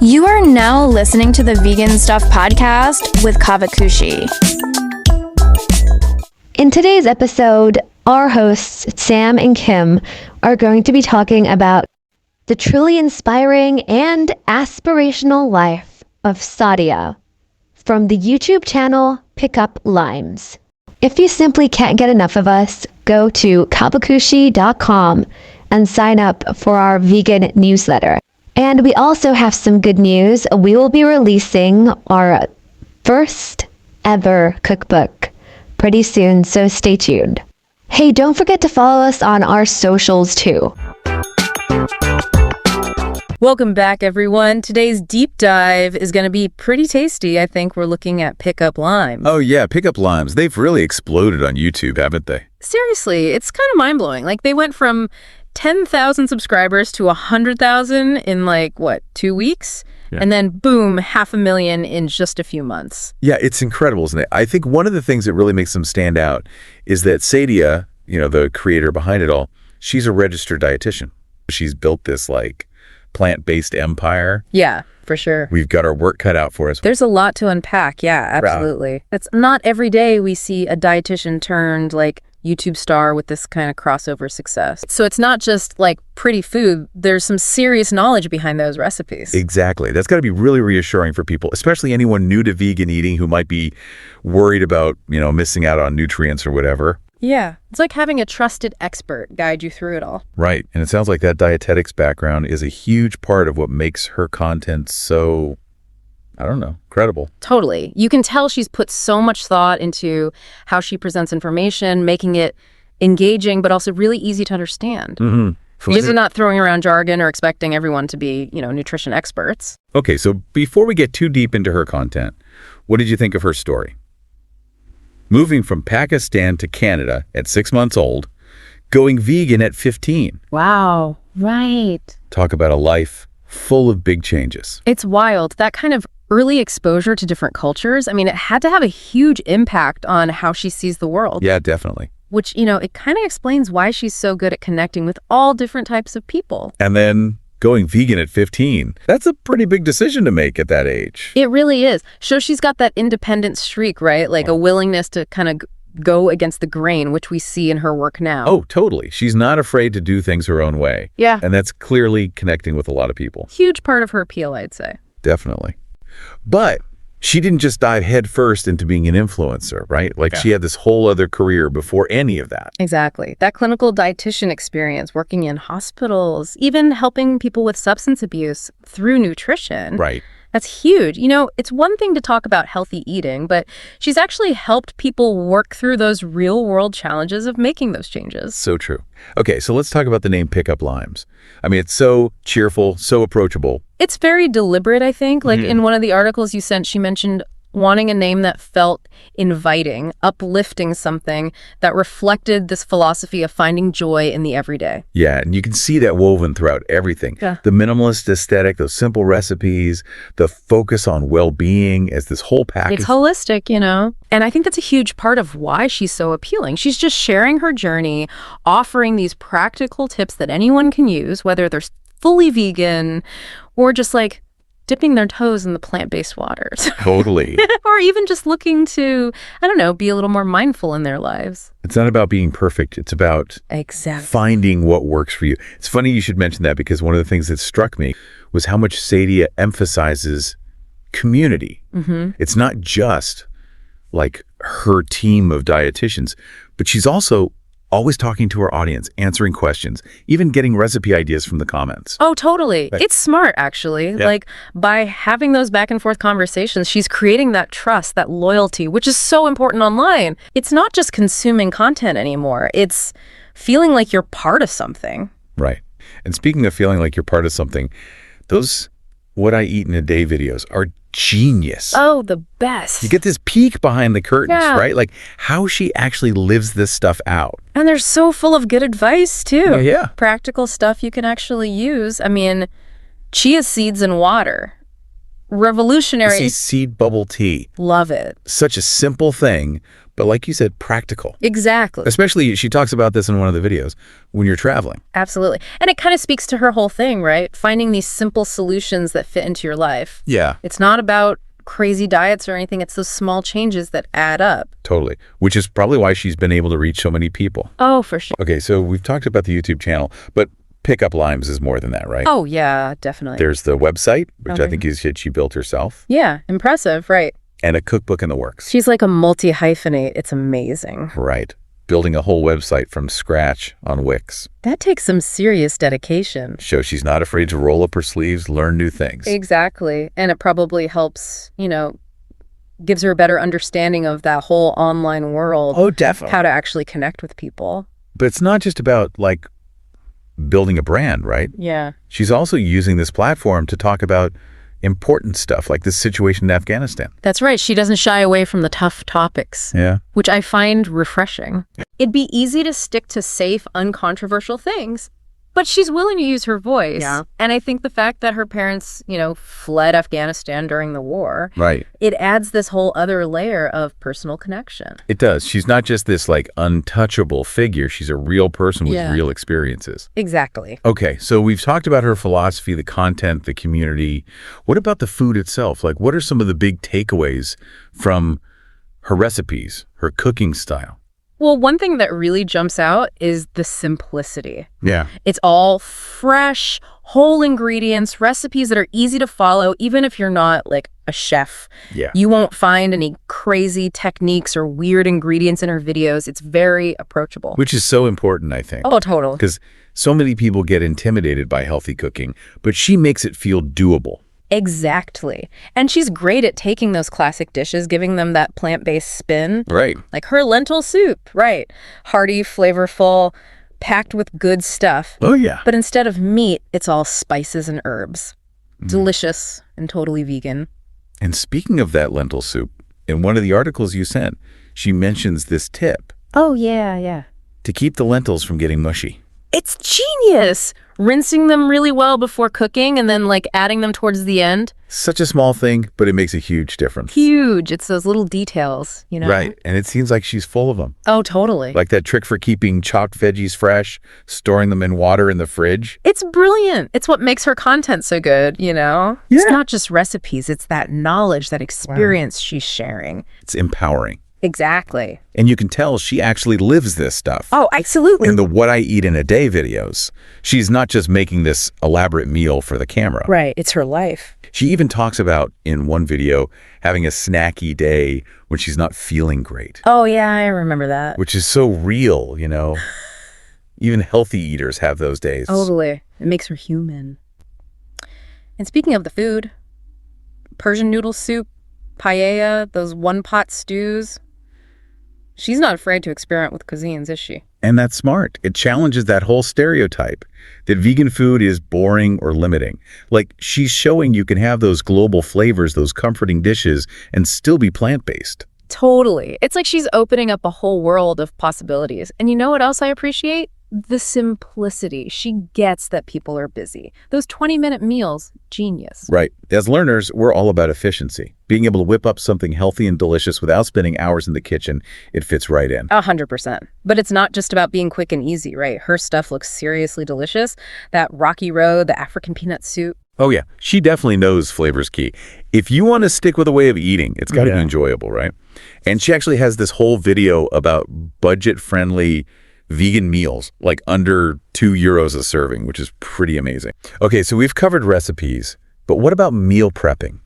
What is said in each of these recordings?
You are now listening to the Vegan Stuff podcast with Caavakushi. In today's episode, our hosts, Sam and Kim, are going to be talking about the truly inspiring and aspirational life of Sadia from the YouTube channel Pick Up Limes. If you simply can't get enough of us, go to caavakushi.com and sign up for our vegan newsletter. And we also have some good news. We will be releasing our first ever cookbook pretty soon, so stay tuned. Hey, don't forget to follow us on our socials too. Welcome back, everyone. Today's deep dive is going to be pretty tasty. I think we're looking at Pick Up Limes. Oh yeah, Pick Up Limes. They've really exploded on YouTube, haven't they? Seriously, it's kind of mind-blowing. Like, they went from 10,000 subscribers to 100,000 in 2 weeks? Yeah. And then boom, 500,000 in just a few months. Yeah, it's incredible, isn't it? I think one of the things that really makes them stand out is that Sadia, the creator behind it all, she's a registered dietitian. She's built this plant-based empire. Yeah, for sure. We've got our work cut out for us. There's a lot to unpack. Yeah, absolutely. It's not every day we see a dietitian turned YouTube star with this kind of crossover success. So it's not just pretty food. There's some serious knowledge behind those recipes. Exactly. That's got to be really reassuring for people, especially anyone new to vegan eating who might be worried about, missing out on nutrients or whatever. Yeah. It's like having a trusted expert guide you through it all. Right. And it sounds like that dietetics background is a huge part of what makes her content so, credible. Totally. You can tell she's put so much thought into how she presents information, making it engaging, but also really easy to understand. Mm-hmm. She's not throwing around jargon or expecting everyone to be, nutrition experts. Okay, so before we get too deep into her content, what did you think of her story? Moving from Pakistan to Canada at 6 months old, going vegan at 15. Wow, right. Talk about a life full of big changes. It's wild. That kind of early exposure to different cultures, it had to have a huge impact on how she sees the world. Yeah, definitely. Which, it kind of explains why she's so good at connecting with all different types of people. And then going vegan at 15. That's a pretty big decision to make at that age. It really is. So she's got that independent streak, right? A willingness to kind of go against the grain, which we see in her work now. Oh, totally. She's not afraid to do things her own way. Yeah. And that's clearly connecting with a lot of people. Huge part of her appeal, I'd say. Definitely. But she didn't just dive headfirst into being an influencer, right? She had this whole other career before any of that. Exactly. That clinical dietitian experience, working in hospitals, even helping people with substance abuse through nutrition. Right. That's huge. It's one thing to talk about healthy eating, but she's actually helped people work through those real-world challenges of making those changes. So true. Okay, so let's talk about the name Pick Up Limes. It's so cheerful, so approachable. It's very deliberate, I think. In one of the articles you sent, she mentioned wanting a name that felt inviting, uplifting, something that reflected this philosophy of finding joy in the everyday. Yeah, and you can see that woven throughout everything. Yeah. The minimalist aesthetic, those simple recipes, the focus on well-being as this whole package. It's holistic, And I think that's a huge part of why she's so appealing. She's just sharing her journey, offering these practical tips that anyone can use, whether they're fully vegan or just dipping their toes in the plant-based waters. Totally. Or even just looking to, be a little more mindful in their lives. It's not about being perfect. It's about finding what works for you. It's funny you should mention that because one of the things that struck me was how much Sadia emphasizes community. Mm-hmm. It's not just her team of dietitians, but she's also always talking to her audience, answering questions, even getting recipe ideas from the comments. Oh, totally. It's smart, actually. Yeah. By having those back and forth conversations, she's creating that trust, that loyalty, which is so important online. It's not just consuming content anymore. It's feeling like you're part of something. Right. And speaking of feeling like you're part of something, those What I Eat in a Day videos are genius. Oh, the best. You get this peek behind the curtains, Yeah. right? How she actually lives this stuff out. And they're so full of good advice, too. Yeah. Practical stuff you can actually use. Chia seeds and water. Revolutionary. Seed bubble tea. Love it. Such a simple thing, but like you said, practical. Exactly. Especially, she talks about this in one of the videos, when you're traveling. Absolutely. And it kind of speaks to her whole thing, right? Finding these simple solutions that fit into your life. Yeah. It's not about crazy diets or anything. It's those small changes that add up. Totally. Which is probably why she's been able to reach so many people. Oh, for sure. Okay, so we've talked about the YouTube channel, but Pick Up Limes is more than that, right? Oh, yeah, definitely. There's the website, which I think she built herself. Yeah, impressive, right. And a cookbook in the works. She's like a multi-hyphenate. It's amazing. Right. Building a whole website from scratch on Wix. That takes some serious dedication. Shows she's not afraid to roll up her sleeves, learn new things. Exactly. And it probably helps, gives her a better understanding of that whole online world. Oh, definitely. How to actually connect with people. But it's not just about, like, building a brand, right? Yeah. She's also using this platform to talk about important stuff, like this situation in Afghanistan. That's right. She doesn't shy away from the tough topics. Yeah. Which I find refreshing. It'd be easy to stick to safe, uncontroversial things, but she's willing to use her voice. Yeah. And I think the fact that her parents, fled Afghanistan during the war, Right. it adds this whole other layer of personal connection. It does. She's not just this, like, untouchable figure. She's a real person with real experiences. Exactly. Okay, so we've talked about her philosophy, the content, the community. What about the food itself? Like, what are some of the big takeaways from her recipes, her cooking style? Well, one thing that really jumps out is the simplicity. Yeah. It's all fresh, whole ingredients, recipes that are easy to follow, even if you're not like a chef. Yeah. You won't find any crazy techniques or weird ingredients in her videos. It's very approachable. Which is so important, I think. Oh, totally. Because so many people get intimidated by healthy cooking, but she makes it feel doable. Exactly. And she's great at taking those classic dishes, giving them that plant-based spin. Right. Like her lentil soup, right. Hearty, flavorful, packed with good stuff. Oh, yeah. But instead of meat, it's all spices and herbs. Delicious and totally vegan. And speaking of that lentil soup, in one of the articles you sent, she mentions this tip Oh, yeah. to keep the lentils from getting mushy. It's genius! Rinsing them really well before cooking and then like adding them towards the end. Such a small thing, but it makes a huge difference. Huge. It's those little details, Right. And it seems like she's full of them. Oh, totally. Like that trick for keeping chopped veggies fresh, storing them in water in the fridge. It's brilliant. It's what makes her content so good, Yeah. It's not just recipes. It's that knowledge, that experience she's sharing. It's empowering. Exactly. And you can tell she actually lives this stuff. Oh, absolutely. In the What I Eat in a Day videos, she's not just making this elaborate meal for the camera. Right. It's her life. She even talks about, in one video, having a snacky day when she's not feeling great, Oh, yeah, I remember that. which is so real, Even healthy eaters have those days. Totally. It makes her human. And speaking of the food, Persian noodle soup, paella, those one-pot stews, she's not afraid to experiment with cuisines, is she? And that's smart. It challenges that whole stereotype that vegan food is boring or limiting. Like, she's showing you can have those global flavors, those comforting dishes, and still be plant-based. Totally. It's like she's opening up a whole world of possibilities. And you know what else I appreciate? The simplicity. She gets that people are busy. Those 20-minute meals, genius. Right. As learners, we're all about efficiency. Being able to whip up something healthy and delicious without spending hours in the kitchen, it fits right in. 100%. But it's not just about being quick and easy, right? Her stuff looks seriously delicious. That Rocky Road, the African peanut soup. Oh, yeah. She definitely knows flavor's key. If you want to stick with a way of eating, it's got to be enjoyable, right? And she actually has this whole video about budget-friendly vegan meals, like under €2 a serving, which is pretty amazing. Okay, so we've covered recipes, but what about meal prepping?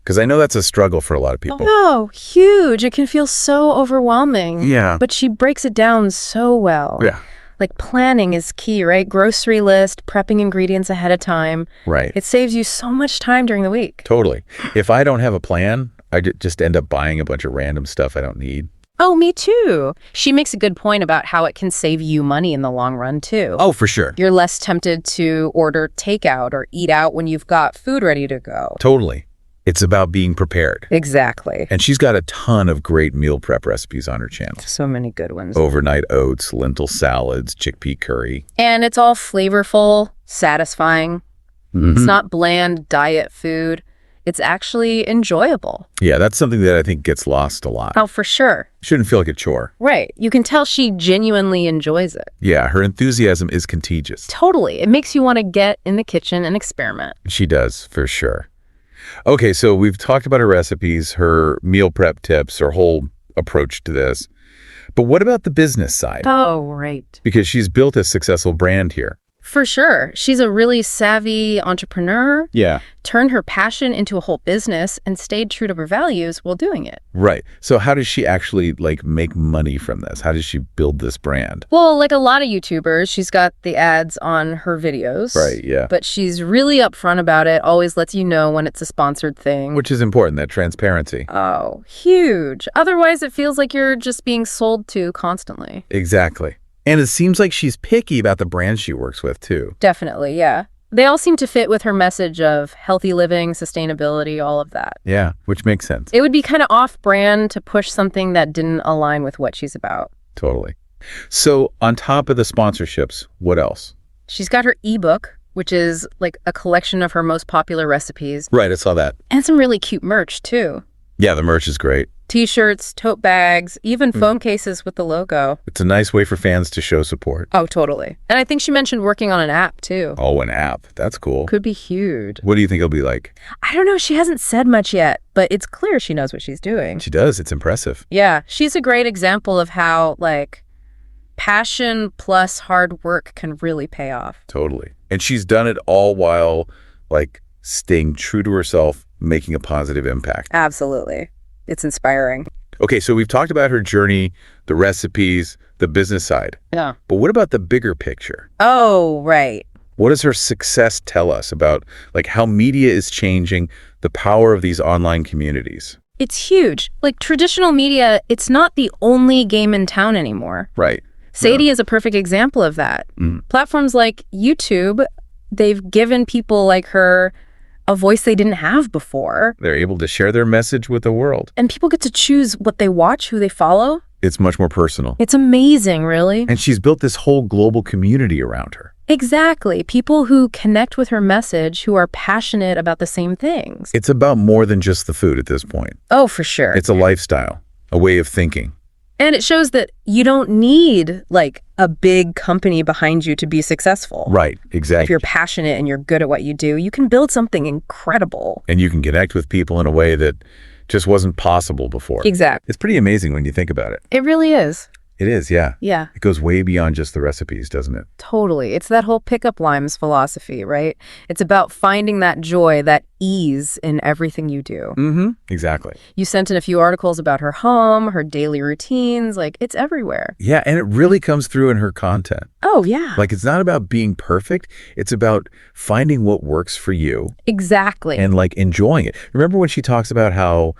Because I know that's a struggle for a lot of people. Oh, huge. It can feel so overwhelming. Yeah. But she breaks it down so well. Yeah. Like planning is key, right? Grocery list, prepping ingredients ahead of time. Right. It saves you so much time during the week. Totally. If I don't have a plan, I just end up buying a bunch of random stuff I don't need. Oh, me too. She makes a good point about how it can save you money in the long run, too. Oh, for sure. You're less tempted to order takeout or eat out when you've got food ready to go. Totally. It's about being prepared. Exactly. And she's got a ton of great meal prep recipes on her channel. So many good ones. Overnight oats, lentil salads, chickpea curry. And it's all flavorful, satisfying. It's not bland diet food. It's actually enjoyable. Yeah, that's something that I think gets lost a lot. Oh, for sure. Shouldn't feel like a chore. Right. You can tell she genuinely enjoys it. Yeah, her enthusiasm is contagious. Totally. It makes you want to get in the kitchen and experiment. She does, for sure. Okay, so we've talked about her recipes, her meal prep tips, her whole approach to this. But what about the business side? Oh, right. Because she's built a successful brand here. For sure. She's a really savvy entrepreneur. Yeah. Turned her passion into a whole business and stayed true to her values while doing it. Right. So how does she actually make money from this? How does she build this brand? Well, like a lot of YouTubers, she's got the ads on her videos. Right, yeah. But she's really upfront about it, always lets you know when it's a sponsored thing. Which is important, that transparency. Oh, huge. Otherwise, it feels like you're just being sold to constantly. Exactly. And it seems like she's picky about the brands she works with, too. Definitely, yeah. They all seem to fit with her message of healthy living, sustainability, all of that. Yeah, which makes sense. It would be kind of off-brand to push something that didn't align with what she's about. Totally. So on top of the sponsorships, what else? She's got her ebook, which is like a collection of her most popular recipes. Right, I saw that. And some really cute merch, too. Yeah, the merch is great. T-shirts, tote bags, even phone cases with the logo. It's a nice way for fans to show support. Oh, totally. And I think she mentioned working on an app, too. Oh, an app. That's cool. Could be huge. What do you think it'll be like? I don't know. She hasn't said much yet, but it's clear she knows what she's doing. She does. It's impressive. Yeah. She's a great example of how, passion plus hard work can really pay off. Totally. And she's done it all while, staying true to herself, making a positive impact. Absolutely. It's inspiring. Okay, so we've talked about her journey, the recipes, the business side. Yeah. But what about the bigger picture? Oh, right. What does her success tell us about, how media is changing the power of these online communities? It's huge. Traditional media, it's not the only game in town anymore. Right. Sadie is a perfect example of that. Platforms like YouTube, they've given people like her a voice they didn't have before. They're able to share their message with the world. And people get to choose what they watch, who they follow. It's much more personal. It's amazing, really. And she's built this whole global community around her. Exactly. People who connect with her message, who are passionate about the same things. It's about more than just the food at this point. Oh, for sure. It's a lifestyle, a way of thinking. And it shows that you don't need a big company behind you to be successful. Right, exactly. If you're passionate and you're good at what you do, you can build something incredible. And you can connect with people in a way that just wasn't possible before. Exactly. It's pretty amazing when you think about it. It really is. It is, yeah. Yeah. It goes way beyond just the recipes, doesn't it? Totally. It's that whole pickup lines philosophy, right? It's about finding that joy, that ease in everything you do. Mm-hmm. Exactly. You sent in a few articles about her home, her daily routines. It's everywhere. Yeah, and it really comes through in her content. Oh, yeah. It's not about being perfect. It's about finding what works for you. Exactly. And enjoying it. Remember when she talks about how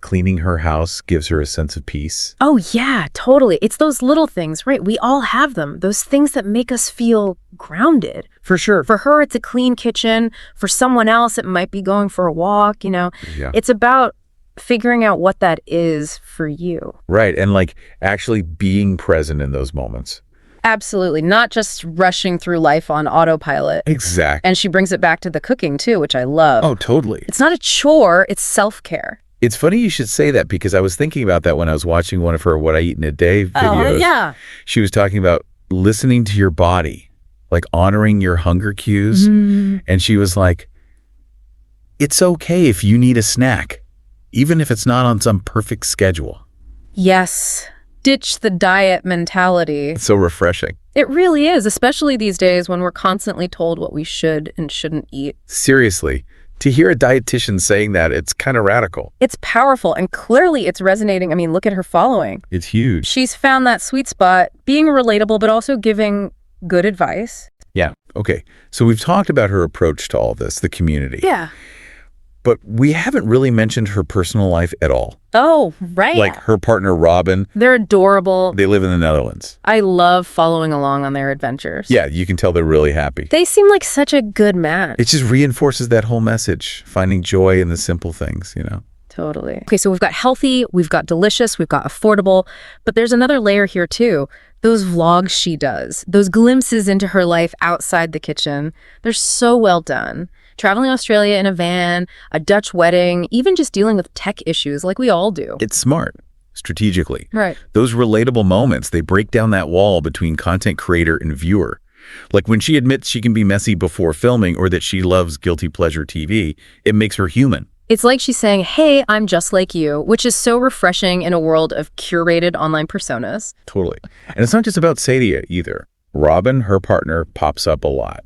cleaning her house gives her a sense of peace? Oh, yeah, totally. It's those little things, right? We all have them. Those things that make us feel grounded. For sure. For her, it's a clean kitchen. For someone else, it might be going for a walk, Yeah. It's about figuring out what that is for you. Right. And actually being present in those moments. Absolutely. Not just rushing through life on autopilot. Exactly. And she brings it back to the cooking, too, which I love. Oh, totally. It's not a chore. It's self-care. It's funny you should say that because I was thinking about that when I was watching one of her What I Eat in a Day videos. Oh, yeah. She was talking about listening to your body, honoring your hunger cues. Mm-hmm. And she was like, it's okay if you need a snack, even if it's not on some perfect schedule. Yes. Ditch the diet mentality. It's so refreshing. It really is, especially these days when we're constantly told what we should and shouldn't eat. Seriously. To hear a dietitian saying that, it's kind of radical. It's powerful, and clearly it's resonating. I mean, look at her following. It's huge. She's found that sweet spot, being relatable, but also giving good advice. Yeah. Okay. So we've talked about her approach to all this, the community. Yeah. But we haven't really mentioned her personal life at all. Oh, right. Her partner, Robin. They're adorable. They live in the Netherlands. I love following along on their adventures. Yeah, you can tell they're really happy. They seem like such a good match. It just reinforces that whole message, finding joy in the simple things, Totally. Okay, so we've got healthy, we've got delicious, we've got affordable, but there's another layer here too. Those vlogs she does, those glimpses into her life outside the kitchen, they're so well done. traveling to Australia in a van, a Dutch wedding, even just dealing with tech issues like we all do. It's smart, strategically. Right. Those relatable moments, they break down that wall between content creator and viewer. Like when she admits she can be messy before filming or that she loves guilty pleasure TV, it makes her human. It's like she's saying, hey, I'm just like you, which is so refreshing in a world of curated online personas. Totally. And it's not just about Sadia either. Robin, her partner, pops up a lot.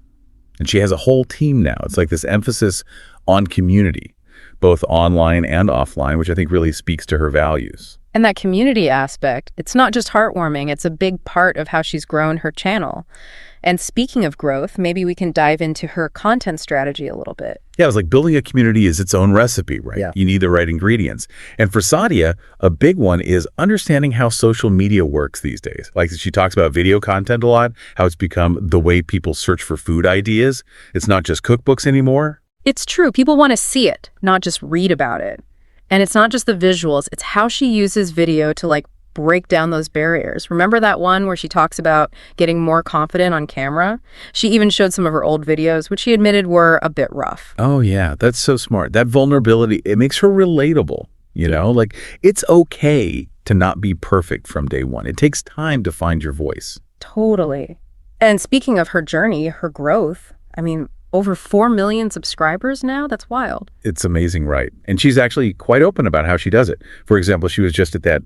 And she has a whole team now. It's like this emphasis on community, both online and offline, which I think really speaks to her values. And that community aspect, it's not just heartwarming, it's a big part of how she's grown her channel. And speaking of growth, maybe we can dive into her content strategy a little bit. Yeah, it was like building a community is its own recipe, right? Yeah. You need the right ingredients. And for Sadia, a big one is understanding how social media works these days. Like she talks about video content a lot, how it's become the way people search for food ideas. It's not just cookbooks anymore. It's true. People want to see it, not just read about it. And it's not just the visuals, it's how she uses video to like break down those barriers. Remember that one where she talks about getting more confident on camera? She even showed some of her old videos, which she admitted were a bit rough. Oh yeah, that's so smart. That vulnerability, it makes her relatable, you know? Like it's okay to not be perfect from day one. It takes time to find your voice. Totally. And speaking of her journey, her growth, I mean, over 4 million subscribers now? That's wild. It's amazing, right? And she's actually quite open about how she does it. For example, she was just at that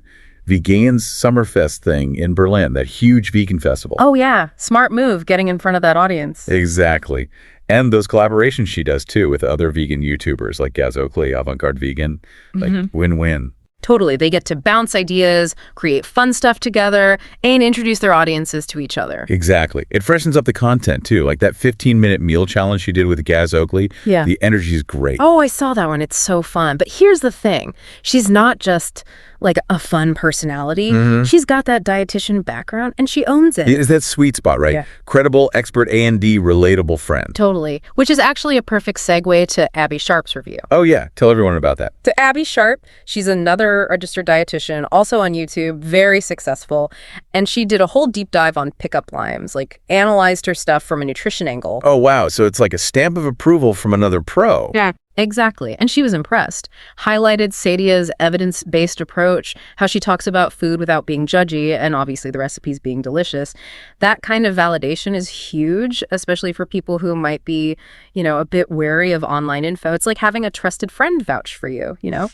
Vegans Summerfest thing in Berlin, that huge vegan festival. Oh yeah, smart move getting in front of that audience. Exactly. And those collaborations she does too with other vegan YouTubers like Gaz Oakley, Avant-Garde Vegan, like win-win. Totally. They get to bounce ideas, create fun stuff together, and introduce their audiences to each other. Exactly. It freshens up the content too. Like that 15-minute meal challenge she did with Gaz Oakley. Yeah. The energy is great. Oh, I saw that one. It's so fun. But here's the thing. She's not just like a fun personality. She's got that dietitian background and she owns it. It's that sweet spot, right? Yeah. Credible, expert A&D, relatable friend. Totally. Which is actually a perfect segue to Abby Sharp's review. Oh yeah. Tell everyone about that. To Abby Sharp, she's another registered dietitian, also on YouTube, very successful. And she did a whole deep dive on pickup lines, like analyzed her stuff from a nutrition angle. Oh wow. So it's like a stamp of approval from another pro. Yeah. Exactly. And she was impressed. Highlighted Sadia's evidence-based approach, how she talks about food without being judgy, and obviously the recipes being delicious. That kind of validation is huge, especially for people who might be, you know, a bit wary of online info. It's like having a trusted friend vouch for you, you know?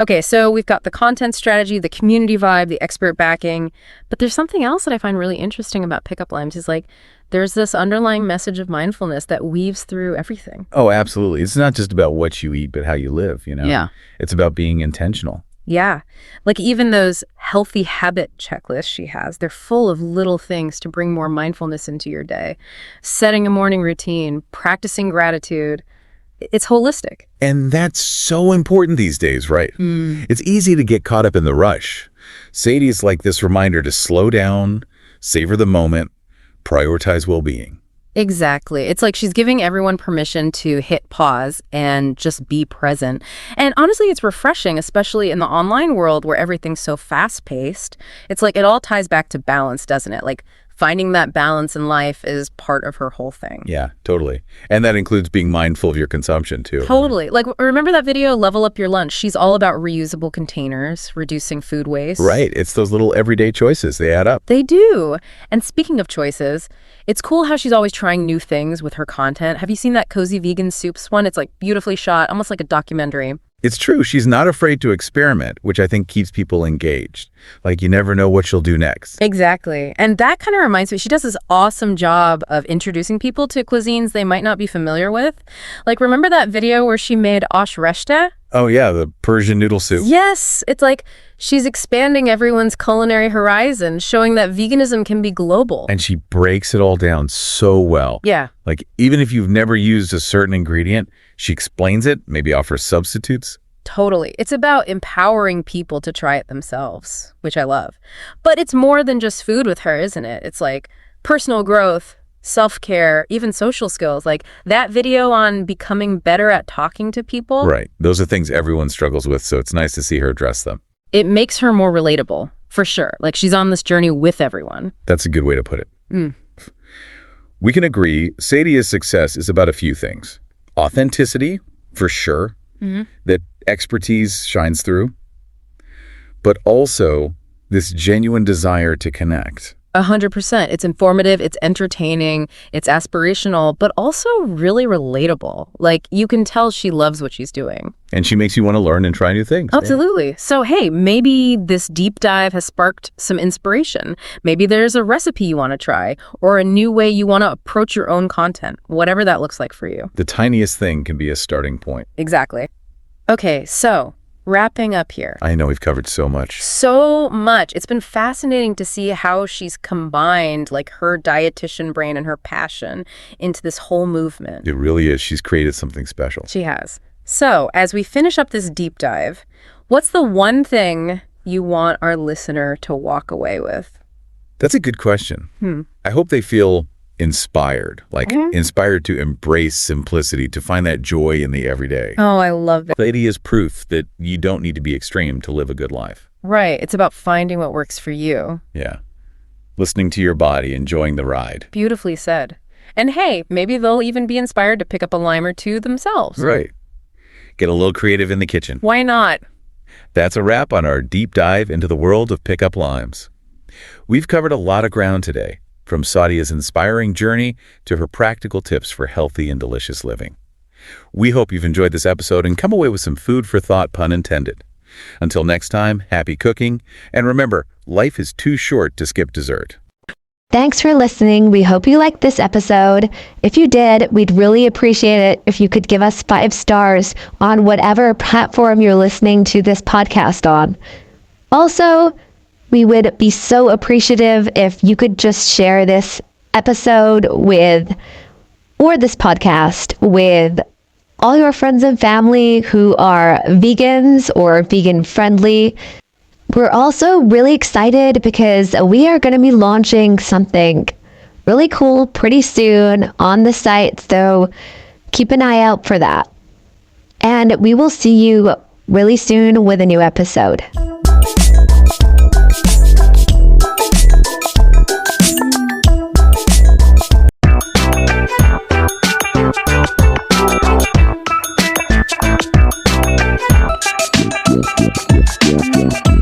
Okay, so we've got the content strategy, the community vibe, the expert backing, but there's something else that I find really interesting about pickup lines is like, there's this underlying message of mindfulness that weaves through everything. Oh, absolutely. It's not just about what you eat, but how you live, you know? Yeah. It's about being intentional. Yeah. Like even those healthy habit checklists she has, they're full of little things to bring more mindfulness into your day. Setting a morning routine, practicing gratitude. It's holistic. And that's so important these days, right? It's easy to get caught up in the rush. Sadie is like this reminder to slow down, savor the moment, prioritize well-being. Exactly. It's like she's giving everyone permission to hit pause and just be present. And honestly, it's refreshing, especially in the online world where everything's so fast-paced. It's like it all ties back to balance, doesn't it? Like finding that balance in life is part of her whole thing. Yeah, totally. And that includes being mindful of your consumption, too. Totally. Like, remember that video, Level Up Your Lunch? She's all about reusable containers, reducing food waste. Right. It's those little everyday choices. They add up. They do. And speaking of choices, it's cool how she's always trying new things with her content. Have you seen that Cozy Vegan Soups one? It's like beautifully shot, almost like a documentary. It's true. She's not afraid to experiment, which I think keeps people engaged. Like you never know what she'll do next. Exactly. And that kind of reminds me, she does this awesome job of introducing people to cuisines they might not be familiar with. Like, remember that video where she made ash reshta? Oh, yeah, the Persian noodle soup. Yes. It's like she's expanding everyone's culinary horizon, showing that veganism can be global. And she breaks it all down so well. Yeah. Like, even if you've never used a certain ingredient, she explains it, maybe offers substitutes. Totally. It's about empowering people to try it themselves, which I love. But it's more than just food with her, isn't it? It's like personal growth, self-care, even social skills. Like that video on becoming better at talking to people. Right. Those are things everyone struggles with, so it's nice to see her address them. It makes her more relatable, for sure. Like she's on this journey with everyone. That's a good way to put it. We can agree Sadia's success is about a few things. authenticity, for sure, that expertise shines through, but also this genuine desire to connect. 100%. It's informative, it's entertaining, it's aspirational, but also really relatable. Like, you can tell she loves what she's doing. And she makes you want to learn and try new things. Absolutely. So, hey, maybe this deep dive has sparked some inspiration. Maybe there's a recipe you want to try or a new way you want to approach your own content, whatever that looks like for you. The tiniest thing can be a starting point. Exactly. Okay, so wrapping up here. I know we've covered so much. So much. It's been fascinating to see how she's combined like her dietitian brain and her passion into this whole movement. It really is. She's created something special. She has. So as we finish up this deep dive, what's the one thing you want our listener to walk away with? That's a good question. I hope they feel inspired, inspired to embrace simplicity, to find that joy in the everyday. Oh, I love that. Lady is proof that you don't need to be extreme to live a good life. Right. It's about finding what works for you. Yeah. Listening to your body, enjoying the ride. Beautifully said. And hey, maybe they'll even be inspired to pick up a lime or two themselves. Right. Get a little creative in the kitchen. Why not? That's a wrap on our deep dive into the world of pickup limes. We've covered a lot of ground today, from Sadia's inspiring journey to her practical tips for healthy and delicious living. We hope you've enjoyed this episode and come away with some food for thought, pun intended. Until next time, happy cooking, and remember, life is too short to skip dessert. Thanks for listening. We hope you liked this episode. If you did, we'd really appreciate it if you could give us 5 stars on whatever platform you're listening to this podcast on. Also, we would be so appreciative if you could just share this episode or this podcast with all your friends and family who are vegans or vegan friendly. We're also really excited because we are going to be launching something really cool pretty soon on the site, so keep an eye out for that. And we will see you really soon with a new episode. Yeah.